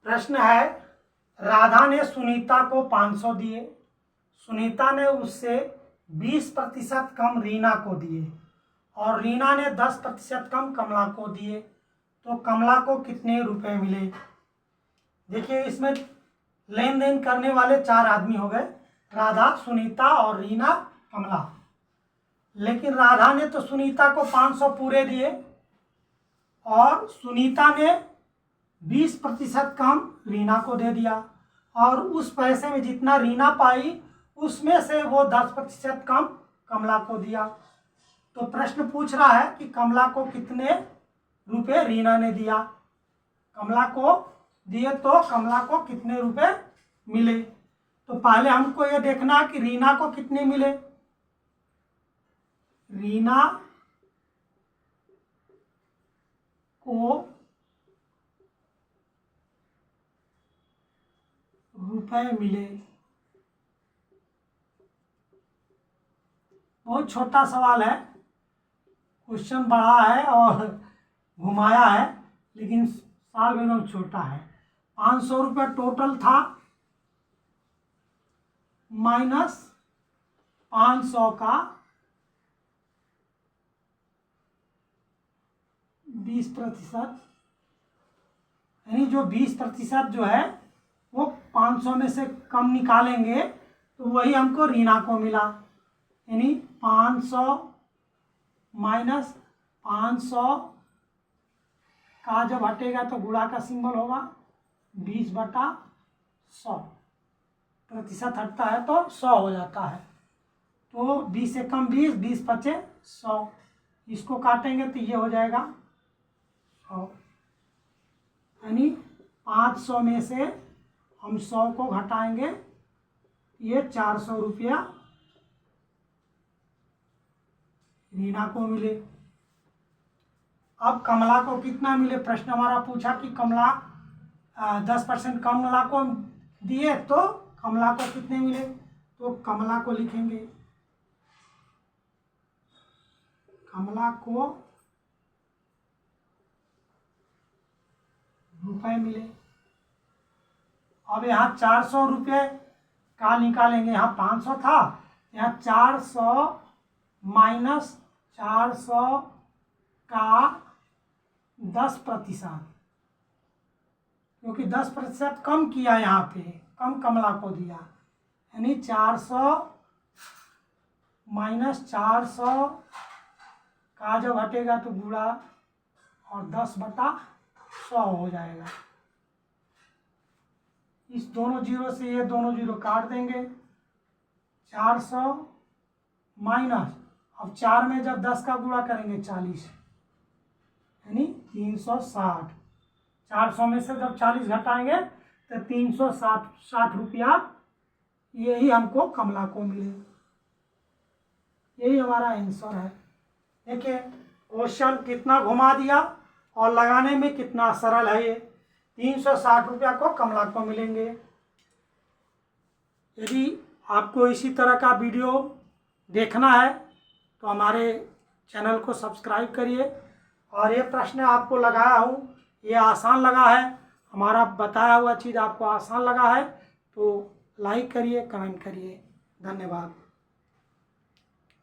प्रश्न है, राधा ने सुनीता को 500 दिए, सुनीता ने उससे 20% कम रीना को दिए और रीना ने 10% कम कमला को दिए, तो कमला को कितने रुपए मिले। देखिए इसमें लेन देन करने वाले 4 आदमी हो गए, राधा, सुनीता और रीना, कमला। लेकिन राधा ने तो सुनीता को 500 पूरे दिए और सुनीता ने 20% कम रीना को दे दिया और उस पैसे में जितना रीना पाई उसमें से वो 10% कम कमला को दिया। तो प्रश्न पूछ रहा है कि कमला को कितने रुपए रीना ने दिया, कमला को दिए तो कमला को कितने रुपए मिले। तो पहले हमको ये देखना है कि रीना को कितने मिले। रीना को रुपए मिले। बहुत छोटा सवाल है, क्वेश्चन बड़ा है और घुमाया है, लेकिन सवाल एकदम छोटा है। 500 रुपये टोटल था माइनस 500 का 20%, यानी जो 20% जो है वो 500 में से कम निकालेंगे तो वही हमको रीना को मिला, यानी 500 माइनस 500 का जब हटेगा तो गुणा का सिंबल होगा 20/100, प्रतिशत हटता है तो 100 हो जाता है। तो 20 से कम 20, 20 बचे 100, इसको काटेंगे तो ये हो जाएगा 100, यानी 500 में से हम 100 को घटाएंगे, ये 400 रुपया रीना को मिले। अब कमला को कितना मिले, प्रश्न हमारा पूछा कि कमला 10% कमला को दिए तो कमला को कितने मिले। तो कमला को लिखेंगे, कमला को रुपए मिले। अब यहाँ 400 रुपये का निकालेंगे, यहाँ 500 था, यहाँ 400 माइनस 400 का 10%, क्योंकि 10% कम किया, यहाँ पे कम कमला को दिया, यानी 400 माइनस 400 का जब हटेगा तो गुणा और 10/100 हो जाएगा। इस दोनों जीरो से ये दोनों जीरो काट देंगे, 400 माइनस, अब 4 में जब 10 का गुणा करेंगे 40, यानी 360। 400 में से जब 40 घटाएंगे तो 360 रुपया, यही हमको कमला को मिले। यही हमारा आंसर है। देखिए क्वेश्चन कितना घुमा दिया और लगाने में कितना सरल है। ये 360 रुपया को कमला को मिलेंगे। यदि आपको इसी तरह का वीडियो देखना है तो हमारे चैनल को सब्सक्राइब करिए। और ये प्रश्न आपको लगाया हूँ, ये आसान लगा है, हमारा बताया हुआ चीज़ आपको आसान लगा है तो लाइक करिए, कमेंट करिए। धन्यवाद।